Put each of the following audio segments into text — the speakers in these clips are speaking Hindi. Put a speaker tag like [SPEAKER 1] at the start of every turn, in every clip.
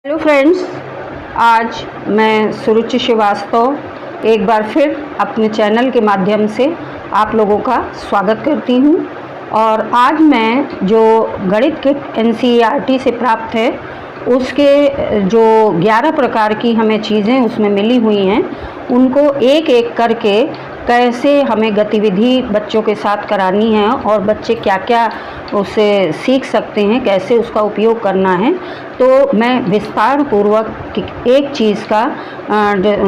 [SPEAKER 1] हेलो फ्रेंड्स, आज मैं सुरुचि श्रीवास्तव एक बार फिर अपने चैनल के माध्यम से आप लोगों का स्वागत करती हूं। और आज मैं जो गणित के एनसीईआरटी से प्राप्त है उसके जो 11 प्रकार की हमें चीज़ें उसमें मिली हुई हैं, उनको एक एक करके कैसे हमें गतिविधि बच्चों के साथ करानी है और बच्चे क्या क्या उससे सीख सकते हैं, कैसे उसका उपयोग करना है, तो मैं विस्तार पूर्वक एक चीज़ का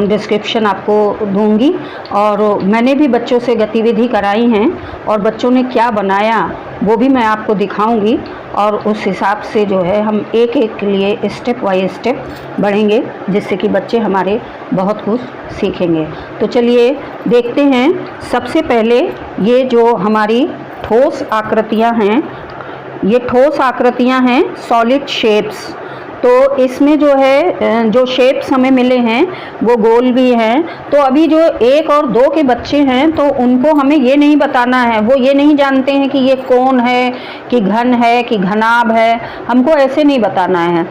[SPEAKER 1] डिस्क्रिप्शन आपको दूंगी। और मैंने भी बच्चों से गतिविधि कराई हैं और बच्चों ने क्या बनाया वो भी मैं आपको दिखाऊंगी। और उस हिसाब से जो है हम एक एक के लिए स्टेप बाय स्टेप बढ़ेंगे, जिससे कि बच्चे हमारे बहुत कुछ सीखेंगे। तो चलिए देखते हैं। सबसे पहले ये जो हमारी ठोस आकृतियां हैं, ये ठोस आकृतियां हैं, सॉलिड शेप्स। तो इसमें जो है जो शेप्स हमें मिले हैं वो गोल भी हैं। तो अभी जो 1 और 2 के बच्चे हैं तो उनको हमें ये नहीं बताना है, वो ये नहीं जानते हैं कि ये कोण है कि घन है कि घनाभ है, हमको ऐसे नहीं बताना है।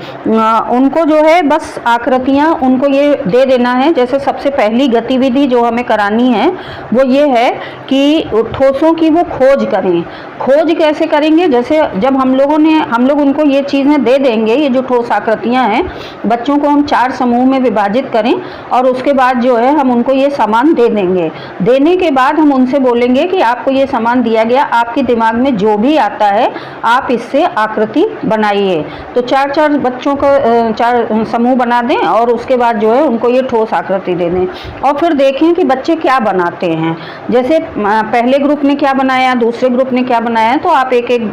[SPEAKER 1] उनको जो है बस आकृतियां उनको ये दे देना है। जैसे सबसे पहली गतिविधि जो हमें करानी है वो ये है कि ठोसों की वो खोज करें। खोज कैसे करेंगे? जैसे जब हम लोग उनको ये चीज़ें दे देंगे, ये जो ठोस आकृतियां हैं, बच्चों को हम 4 समूह में विभाजित करें और उसके बाद जो है हम उनको ये सामान दे देंगे। देने के बाद हम उनसे बोलेंगे कि आपको ये सामान दिया गया, आपके दिमाग में जो भी आता है आप इससे आकृति बनाइए। तो 4-4 बच्चों को 4 समूह बना दें और उसके बाद जो है उनको ये ठोस आकृति दे दें और फिर देखें कि बच्चे क्या बनाते हैं। जैसे पहले ग्रुप ने क्या बनाया, दूसरे ग्रुप ने क्या बनाया, तो आप एक एक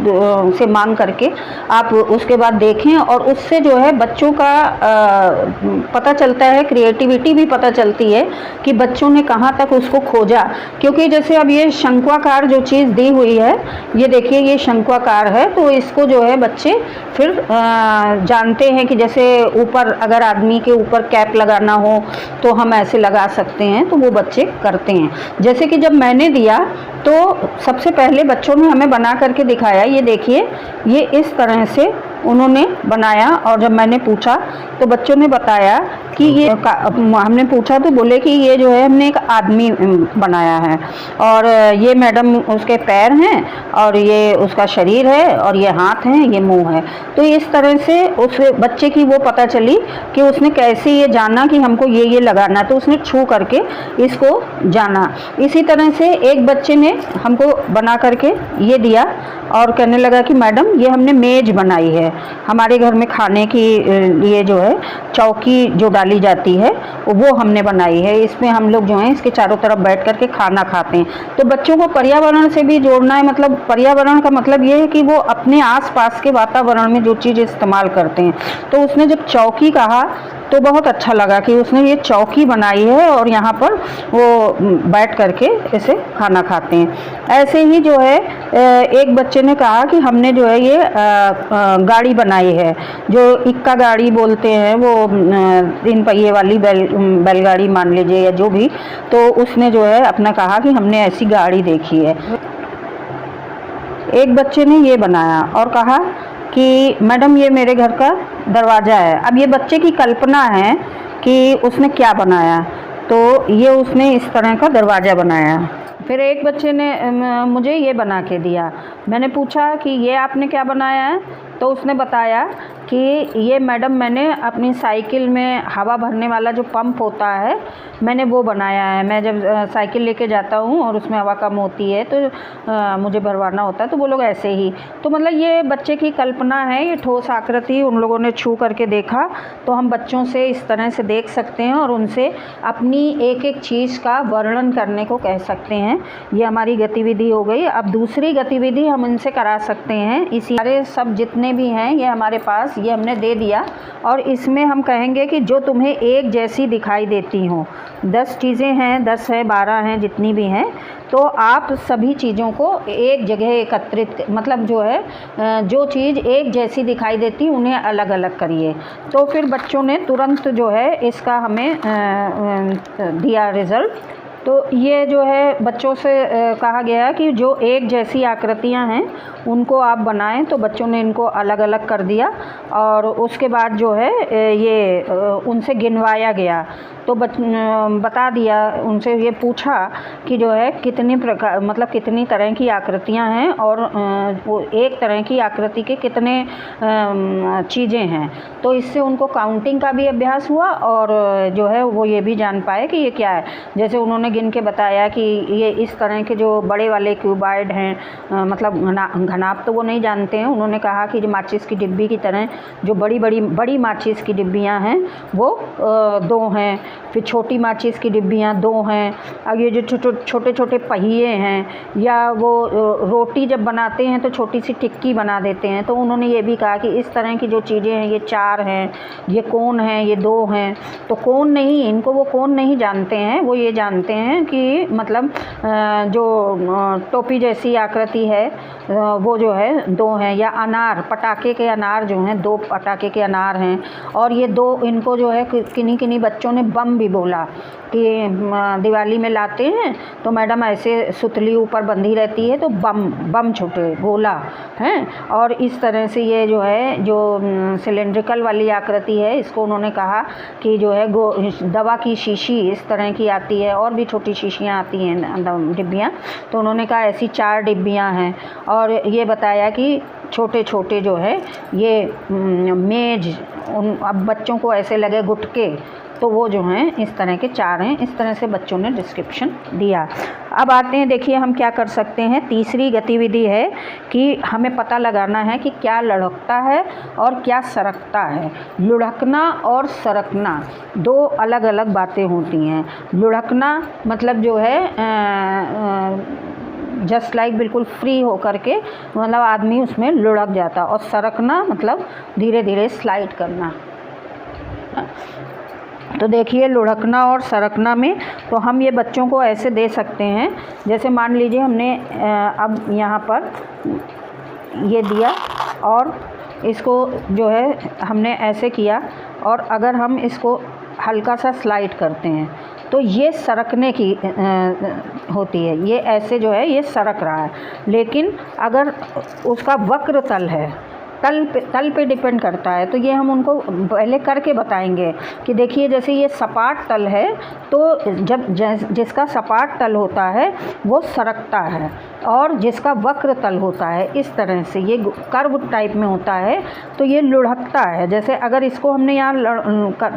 [SPEAKER 1] से मांग करके आप उसके बाद देखें और उससे जो है बच्चों का पता चलता है, क्रिएटिविटी भी पता चलती है कि बच्चों ने कहाँ तक उसको खोजा। क्योंकि जैसे अब ये शंक्वाकार जो चीज़ दी हुई है, ये देखिए ये शंक्वाकार है, तो इसको जो है बच्चे फिर जानते हैं कि जैसे ऊपर अगर आदमी के ऊपर कैप लगाना हो तो हम ऐसे लगा सकते हैं, तो वो बच्चे करते हैं। जैसे कि जब मैंने दिया तो सबसे पहले बच्चों ने हमें बना करके दिखाया। ये देखिए ये इस तरह से उन्होंने बनाया और जब मैंने पूछा तो बच्चों ने बताया कि ये हमने पूछा तो बोले कि ये जो है हमने एक आदमी बनाया है और ये मैडम उसके पैर हैं और ये उसका शरीर है और ये हाथ हैं, ये मुंह है। तो इस तरह से उस बच्चे की वो पता चली कि उसने कैसे ये जाना कि हमको ये लगाना, तो उसने छू करके इसको जाना। इसी तरह से एक बच्चे ने हमको बना करके ये दिया और कहने लगा कि मैडम ये हमने मेज बनाई है, हमारे घर में खाने की लिए जो है चौकी जो डाली जाती है वो हमने बनाई है, इसमें हम लोग जो है इसके चारों तरफ बैठ करके खाना खाते हैं। तो बच्चों को पर्यावरण से भी जोड़ना है। मतलब पर्यावरण का मतलब ये है कि वो अपने आसपास के वातावरण में जो चीज़ इस्तेमाल करते हैं। तो उसने जब चौकी कहा तो बहुत अच्छा लगा कि उसने ये चौकी बनाई है और यहाँ पर वो बैठ करके इसे खाना खाते हैं। ऐसे ही जो है एक बच्चे ने कहा कि हमने जो है ये गाड़ी बनाई है, जो इक्का गाड़ी बोलते हैं, वो 3 पहिए वाली बैलगाड़ी मान लीजिए या जो भी। तो उसने जो है अपना कहा कि हमने ऐसी गाड़ी देखी है। एक बच्चे ने ये बनाया और कहा कि मैडम ये मेरे घर का दरवाज़ा है। अब ये बच्चे की कल्पना है कि उसने क्या बनाया, तो ये उसने इस तरह का दरवाज़ा बनाया। फिर एक बच्चे ने मुझे ये बना के दिया। मैंने पूछा कि ये आपने क्या बनाया है, तो उसने बताया कि ये मैडम मैंने अपनी साइकिल में हवा भरने वाला जो पंप होता है मैंने वो बनाया है। मैं जब साइकिल लेके जाता हूँ और उसमें हवा कम होती है तो मुझे भरवाना होता है, तो वो लोग ऐसे ही। तो मतलब ये बच्चे की कल्पना है, ये ठोस आकृति उन लोगों ने छू करके देखा। तो हम बच्चों से इस तरह से देख सकते हैं और उनसे अपनी एक एक चीज़ का वर्णन करने को कह सकते हैं। ये हमारी गतिविधि हो गई। अब दूसरी गतिविधि हम इनसे करा सकते हैं। इसी सारे सब जितने भी हैं ये हमारे पास, ये हमने दे दिया और इसमें हम कहेंगे कि जो तुम्हें एक जैसी दिखाई देती हों। 10 चीज़ें हैं, 10 है, 12 हैं, जितनी भी हैं, तो आप सभी चीज़ों को एक जगह एकत्रित, मतलब जो है जो चीज़ एक जैसी दिखाई देती उन्हें अलग अलग करिए। तो फिर बच्चों ने तुरंत जो है इसका हमें दिया रिज़ल्ट। तो ये जो है बच्चों से कहा गया है कि जो एक जैसी आकृतियां हैं उनको आप बनाएं। तो बच्चों ने इनको अलग अलग कर दिया और उसके बाद जो है ये उनसे गिनवाया गया। तो बता दिया, उनसे ये पूछा कि जो है कितनी प्रकार मतलब कितनी तरह की आकृतियां हैं और वो एक तरह की आकृति के कितने चीज़ें हैं। तो इससे उनको काउंटिंग का भी अभ्यास हुआ और जो है वो ये भी जान पाए कि ये क्या है। जैसे उन्होंने गिन के बताया कि ये इस तरह के जो बड़े वाले क्यूबॉइड हैं, मतलब घनाभ तो वो नहीं जानते हैं। उन्होंने कहा कि जो माचिस की डिब्बी की तरह जो बड़ी माचिस की डिब्बियाँ हैं वो 2 हैं, फिर छोटी माचिस की डिब्बियाँ 2 हैं। अब ये जो छोटे छोटे पहिए हैं या वो रोटी जब बनाते हैं तो छोटी सी टिक्की बना देते हैं। तो उन्होंने ये भी कहा कि इस तरह की जो चीज़ें हैं ये 4 हैं, ये कोन हैं, ये 2 हैं। तो कोन नहीं, इनको वो कोन नहीं जानते हैं, वो ये जानते हैं कि मतलब जो टोपी जैसी आकृति है वो जो है 2 हैं। या अनार, पटाखे के अनार जो हैं 2 पटाखे के अनार हैं। और ये 2 इनको जो है किन्हीं बच्चों ने बम भी बोला कि दिवाली में लाते हैं तो मैडम ऐसे सुतली ऊपर बंधी रहती है तो बम छोटे गोला हैं। और इस तरह से ये जो है जो सिलेंड्रिकल वाली आकृति है इसको उन्होंने कहा कि जो है दवा की शीशी इस तरह की आती है और भी छोटी शीशियाँ आती हैं डिब्बियाँ। तो उन्होंने कहा ऐसी 4 डिब्बियाँ हैं। और ये बताया कि छोटे छोटे जो है ये मेज, अब बच्चों को ऐसे लगे गुटके, तो वो जो हैं इस तरह के 4 हैं। इस तरह से बच्चों ने डिस्क्रिप्शन दिया। अब आते हैं, देखिए हम क्या कर सकते हैं। तीसरी गतिविधि है कि हमें पता लगाना है कि क्या लुढ़कता है और क्या सरकता है। लुढ़कना और सरकना 2 अलग अलग बातें होती हैं। लुढ़कना मतलब जो है जस्ट लाइक बिल्कुल फ्री हो करके मतलब आदमी उसमें लुढ़क जाता, और सरकना मतलब धीरे धीरे स्लाइड करना। तो देखिए लुढ़कना और सरकना में तो हम ये बच्चों को ऐसे दे सकते हैं। जैसे मान लीजिए हमने अब यहाँ पर ये दिया और इसको जो है हमने ऐसे किया, और अगर हम इसको हल्का सा स्लाइड करते हैं तो ये सरकने की होती है। ये ऐसे जो है ये सरक रहा है। लेकिन अगर उसका वक्र तल है, तल पे डिपेंड करता है, तो ये हम उनको पहले करके बताएंगे कि देखिए जैसे ये सपाट तल है तो जब जिसका सपाट तल होता है वो सरकता है, और जिसका वक्र तल होता है इस तरह से ये कर्व टाइप में होता है तो ये लुढ़कता है। जैसे अगर इसको हमने यहाँ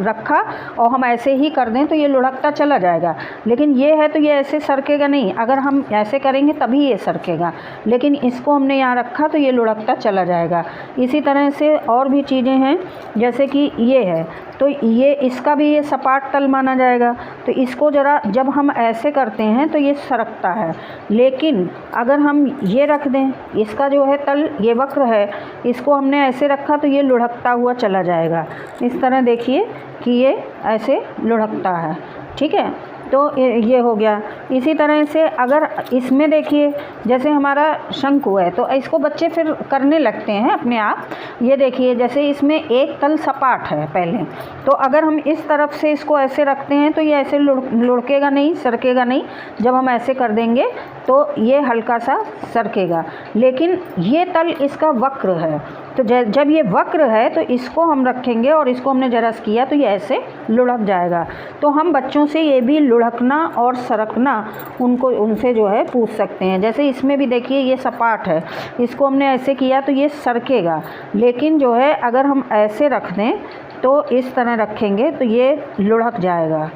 [SPEAKER 1] रखा और हम ऐसे ही कर दें तो ये लुढ़कता चला जाएगा, लेकिन ये है तो ये ऐसे सरकेगा नहीं। अगर हम ऐसे करेंगे तभी ये सरकेगा, लेकिन इसको हमने यहाँ रखा तो ये लुढ़कता चला जाएगा। इसी तरह से और भी चीज़ें हैं, जैसे कि ये है तो ये इसका भी ये सपाट तल माना जाएगा। तो इसको ज़रा जब हम ऐसे करते हैं तो ये सरकता है, लेकिन अगर हम ये रख दें, इसका जो है तल ये वक्र है, इसको हमने ऐसे रखा तो ये लुढ़कता हुआ चला जाएगा। इस तरह देखिए कि ये ऐसे लुढ़कता है, ठीक है। तो ये हो गया। इसी तरह से अगर इसमें देखिए जैसे हमारा शंकु है तो इसको बच्चे फिर करने लगते हैं अपने आप। ये देखिए जैसे इसमें एक तल सपाट है पहले, तो अगर हम इस तरफ से इसको ऐसे रखते हैं तो ये ऐसे लुढ़केगा नहीं, सरकेगा नहीं। जब हम ऐसे कर देंगे तो ये हल्का सा सरकेगा, लेकिन ये तल इसका वक्र है। तो जब ये वक्र है तो इसको हम रखेंगे और इसको हमने जरस किया तो ये ऐसे लुढ़क जाएगा। तो हम बच्चों से ये भी लुढ़कना और सरकना उनसे जो है पूछ सकते हैं। जैसे इसमें भी देखिए ये सपाट है, इसको हमने ऐसे किया तो ये सरकेगा, लेकिन जो है अगर हम ऐसे रख दें तो इस तरह रखेंगे तो ये लुढ़क जाएगा,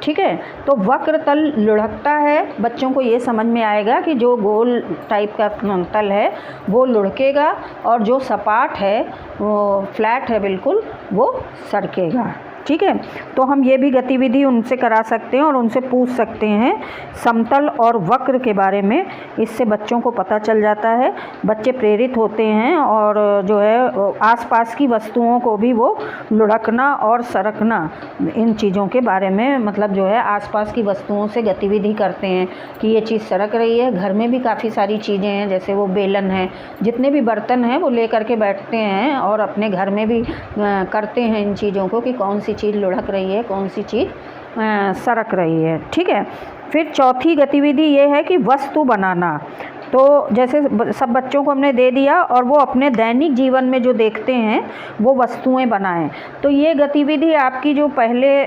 [SPEAKER 1] ठीक है। तो वक्र तल लुढ़कता है, बच्चों को ये समझ में आएगा कि जो गोल टाइप का तल है वो लुढ़केगा, और जो सपाट है वो फ्लैट है बिल्कुल वो सरकेगा, ठीक है। तो हम ये भी गतिविधि उनसे करा सकते हैं और उनसे पूछ सकते हैं समतल और वक्र के बारे में। इससे बच्चों को पता चल जाता है, बच्चे प्रेरित होते हैं और जो है आसपास की वस्तुओं को भी वो लुढ़कना और सरकना इन चीज़ों के बारे में मतलब जो है आसपास की वस्तुओं से गतिविधि करते हैं कि ये चीज़ सरक रही है। घर में भी काफ़ी सारी चीज़ें हैं, जैसे वो बेलन है, जितने भी बर्तन हैं वो ले करके बैठते हैं और अपने घर में भी करते हैं इन चीज़ों को कि कौन सी चीज़ लुढ़क रही है, कौन सी चीज़ सरक रही है, ठीक है। फिर चौथी गतिविधि ये है कि वस्तु बनाना। तो जैसे सब बच्चों को हमने दे दिया और वो अपने दैनिक जीवन में जो देखते हैं वो वस्तुएं बनाएं। तो ये गतिविधि आपकी जो पहले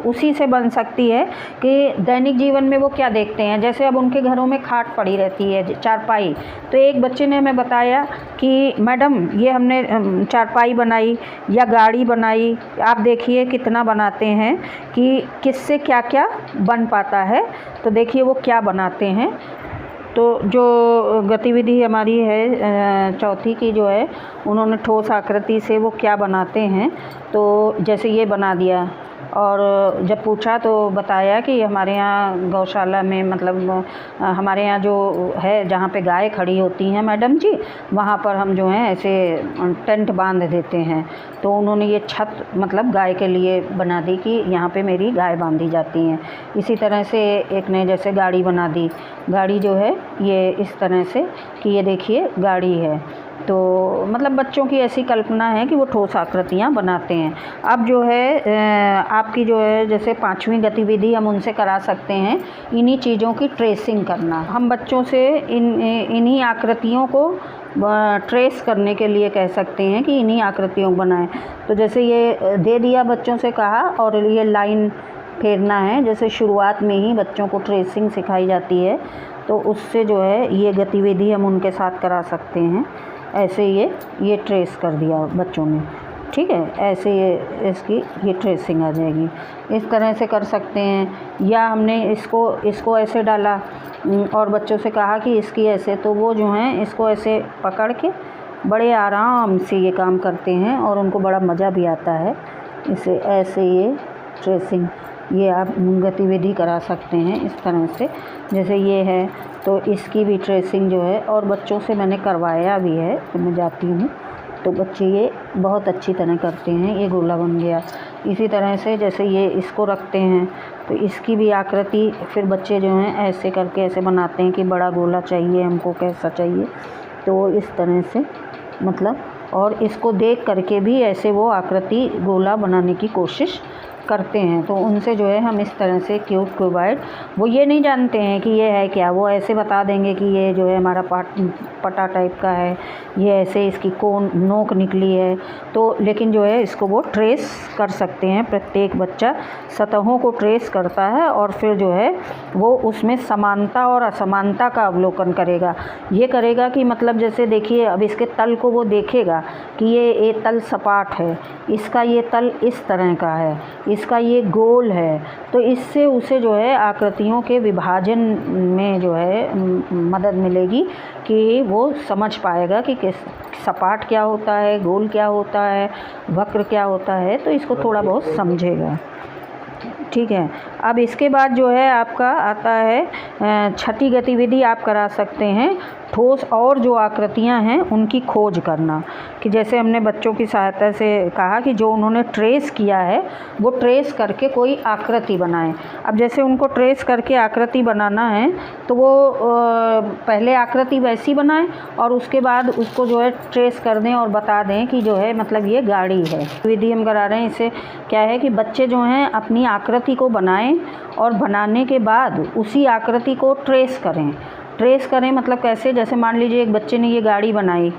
[SPEAKER 1] उसी से बन सकती है कि दैनिक जीवन में वो क्या देखते हैं। जैसे अब उनके घरों में खाट पड़ी रहती है, चारपाई, तो एक बच्चे ने हमें बताया कि मैडम ये हमने चारपाई बनाई या गाड़ी बनाई। आप देखिए कितना बनाते हैं कि किससे क्या क्या बन पाता है। तो देखिए वो क्या बनाते हैं। तो जो गतिविधि हमारी है चौथी की जो है, उन्होंने ठोस आकृति से वो क्या बनाते हैं। तो जैसे ये बना दिया और जब पूछा तो बताया कि हमारे यहाँ गौशाला में मतलब हमारे यहाँ जो है जहाँ पे गाय खड़ी होती हैं मैडम जी, वहाँ पर हम जो है ऐसे टेंट बांध देते हैं। तो उन्होंने ये छत मतलब गाय के लिए बना दी कि यहाँ पे मेरी गाय बांधी जाती हैं। इसी तरह से एक ने जैसे गाड़ी बना दी। गाड़ी जो है ये इस तरह से कि ये देखिए गाड़ी है। तो मतलब बच्चों की ऐसी कल्पना है कि वो ठोस आकृतियाँ बनाते हैं। अब जो है आपकी जो है जैसे पांचवी गतिविधि हम उनसे करा सकते हैं इन्हीं चीज़ों की ट्रेसिंग करना। हम बच्चों से इन्हीं आकृतियों को ट्रेस करने के लिए कह सकते हैं कि इन्हीं आकृतियों को बनाएं। तो जैसे ये दे दिया, बच्चों से कहा, और ये लाइन फेरना है। जैसे शुरुआत में ही बच्चों को ट्रेसिंग सिखाई जाती है, तो उससे जो है ये गतिविधि हम उनके साथ करा सकते हैं। ऐसे ये ट्रेस कर दिया बच्चों ने, ठीक है, ऐसे ये इसकी ये ट्रेसिंग आ जाएगी। इस तरह से कर सकते हैं। या हमने इसको ऐसे डाला और बच्चों से कहा कि इसकी ऐसे, तो वो जो हैं इसको ऐसे पकड़ के बड़े आराम से ये काम करते हैं और उनको बड़ा मज़ा भी आता है। इसे ऐसे ये ट्रेसिंग ये आप गतिविधि करा सकते हैं इस तरह से। जैसे ये है तो इसकी भी ट्रेसिंग जो है, और बच्चों से मैंने करवाया भी है। तो मैं जाती हूँ तो बच्चे ये बहुत अच्छी तरह करते हैं। ये गोला बन गया। इसी तरह से जैसे ये इसको रखते हैं तो इसकी भी आकृति फिर बच्चे जो हैं ऐसे करके ऐसे बनाते हैं कि बड़ा गोला चाहिए हमको, कैसा चाहिए। तो इस तरह से मतलब, और इसको देख करके भी ऐसे वो आकृति गोला बनाने की कोशिश करते हैं। तो उनसे जो है हम इस तरह से क्यूबाइड, वो ये नहीं जानते हैं कि ये है क्या, वो ऐसे बता देंगे कि ये जो है हमारा पटा टाइप का है, ये ऐसे इसकी कोन नोक निकली है। तो लेकिन जो है इसको वो ट्रेस कर सकते हैं। प्रत्येक बच्चा सतहों को ट्रेस करता है और फिर जो है वो उसमें समानता और असमानता का अवलोकन करेगा। ये करेगा कि मतलब जैसे देखिए अब इसके तल को वो देखेगा कि ये तल सपाट है, इसका ये तल इस तरह का है, इसका ये गोल है। तो इससे उसे जो है आकृतियों के विभाजन में जो है मदद मिलेगी कि वो समझ पाएगा कि किस सपाट क्या होता है, गोल क्या होता है, वक्र क्या होता है। तो इसको थोड़ा बहुत समझेगा, ठीक है। अब इसके बाद जो है आपका आता है छठी गतिविधि आप करा सकते हैं ठोस और जो आकृतियां हैं उनकी खोज करना। कि जैसे हमने बच्चों की सहायता से कहा कि जो उन्होंने ट्रेस किया है वो ट्रेस करके कोई आकृति बनाएं। अब जैसे उनको ट्रेस करके आकृति बनाना है तो वो पहले आकृति वैसी बनाएं और उसके बाद उसको जो है ट्रेस कर दें और बता दें कि जो है मतलब ये गाड़ी है। विधि हम करा रहे हैं, इससे क्या है कि बच्चे जो हैं अपनी आकृति को बनाएं और बनाने के बाद उसी आकृति को ट्रेस करें। ट्रेस करें मतलब कैसे, जैसे मान लीजिए एक बच्चे ने ये गाड़ी बनाई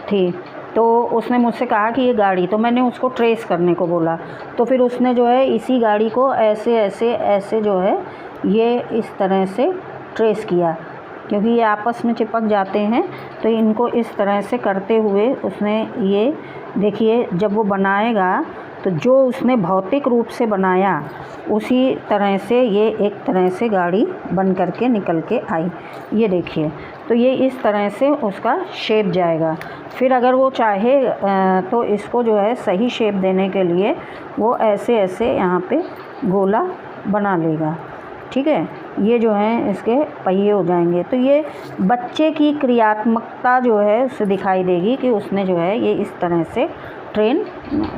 [SPEAKER 1] थी तो उसने मुझसे कहा कि ये गाड़ी, तो मैंने उसको ट्रेस करने को बोला। तो फिर उसने जो है इसी गाड़ी को ऐसे ऐसे ऐसे जो है ये इस तरह से ट्रेस किया, क्योंकि ये आपस में चिपक जाते हैं। तो इनको इस तरह से करते हुए उसने ये देखिए जब वो बनाएगा तो जो उसने भौतिक रूप से बनाया उसी तरह से ये एक तरह से गाड़ी बन करके निकल के आई। ये देखिए, तो ये इस तरह से उसका शेप जाएगा। फिर अगर वो चाहे तो इसको जो है सही शेप देने के लिए वो ऐसे ऐसे यहाँ पे गोला बना लेगा, ठीक है। ये जो है इसके पहिए हो जाएंगे। तो ये बच्चे की क्रियात्मकता जो है उससे दिखाई देगी कि उसने जो है ये इस तरह से ट्रेन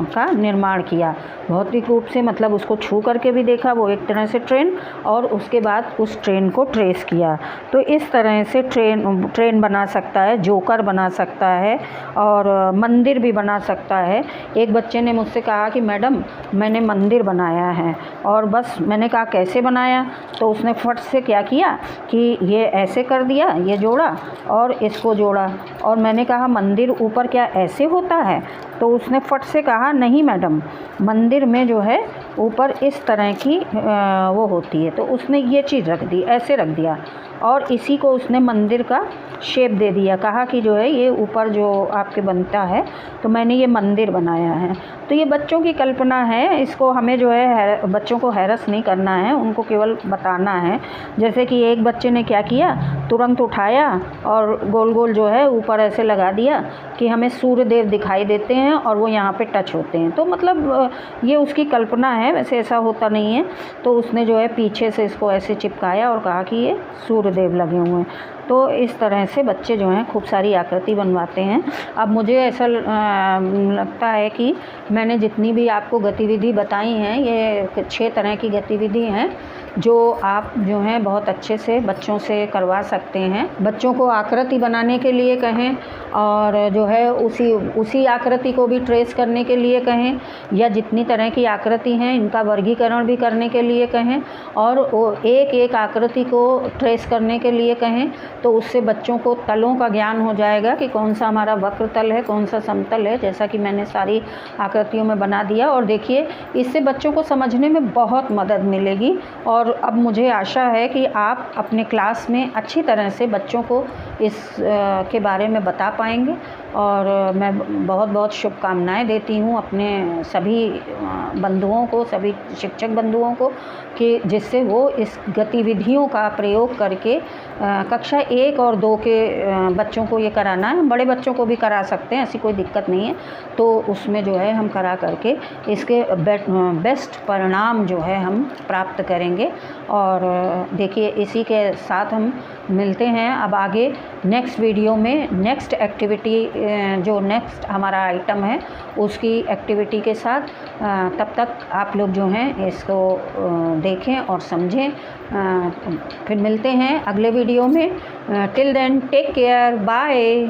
[SPEAKER 1] का निर्माण किया। भौतिक रूप से मतलब उसको छू करके भी देखा, वो एक तरह से ट्रेन, और उसके बाद उस ट्रेन को ट्रेस किया। तो इस तरह से ट्रेन बना सकता है, जोकर बना सकता है और मंदिर भी बना सकता है। एक बच्चे ने मुझसे कहा कि मैडम मैंने मंदिर बनाया है, और बस मैंने कहा कैसे बनाया, तो उसने फट से क्या किया कि ये ऐसे कर दिया, ये जोड़ा और इसको जोड़ा, और मैंने कहा मंदिर ऊपर क्या ऐसे होता है, तो उसने फट से कहा नहीं मैडम, मंदिर में जो है ऊपर इस तरह की वो होती है। तो उसने ये चीज़ रख दी, ऐसे रख दिया, और इसी को उसने मंदिर का शेप दे दिया। कहा कि जो है ये ऊपर जो आपके बनता है, तो मैंने ये मंदिर बनाया है। तो ये बच्चों की कल्पना है, इसको हमें जो है बच्चों को हैरस नहीं करना है, उनको केवल बताना है। जैसे कि एक बच्चे ने क्या किया, तुरंत उठाया और गोल गोल जो है ऊपर ऐसे लगा दिया कि हमें सूर्य देव दिखाई देते हैं और वो यहाँ पे टच होते हैं। तो मतलब ये उसकी कल्पना है, वैसे ऐसा होता नहीं है। तो उसने जो है पीछे से इसको ऐसे चिपकाया और कहा कि ये सूर्य देव लगे हुए हैं। तो इस तरह से बच्चे जो हैं खूब सारी आकृति बनवाते हैं। अब मुझे ऐसा लगता है कि मैंने जितनी भी आपको गतिविधि बताई हैं, ये 6 तरह की गतिविधि हैं जो आप जो हैं बहुत अच्छे से बच्चों से करवा सकते हैं। बच्चों को आकृति बनाने के लिए कहें, और जो है उसी आकृति को भी ट्रेस करने के लिए कहें, या जितनी तरह की आकृति हैं इनका वर्गीकरण भी करने के लिए कहें, और एक एक आकृति को ट्रेस करने के लिए कहें, तो उससे बच्चों को तलों का ज्ञान हो जाएगा कि कौन सा हमारा वक्र तल है, कौन सा समतल है, जैसा कि मैंने सारी आकृतियों में बना दिया। और देखिए इससे बच्चों को समझने में बहुत मदद मिलेगी। और अब मुझे आशा है कि आप अपने क्लास में अच्छी तरह से बच्चों को इस के बारे में बता पाएंगे, और मैं बहुत बहुत शुभकामनाएं देती हूँ अपने सभी बंधुओं को, सभी शिक्षक बंधुओं को, कि जिससे वो इस गतिविधियों का प्रयोग करके कक्षा 1 और 2 के बच्चों को ये कराना है। बड़े बच्चों को भी करा सकते हैं, ऐसी कोई दिक्कत नहीं है। तो उसमें जो है हम करा करके इसके बेस्ट परिणाम जो है हम प्राप्त करेंगे। और देखिए इसी के साथ हम मिलते हैं अब आगे नेक्स्ट वीडियो में, नेक्स्ट एक्टिविटी जो नेक्स्ट हमारा आइटम है उसकी एक्टिविटी के साथ। तब तक आप लोग जो हैं इसको देखें और समझें। फिर मिलते हैं अगले वीडियो में। Till then take care, bye.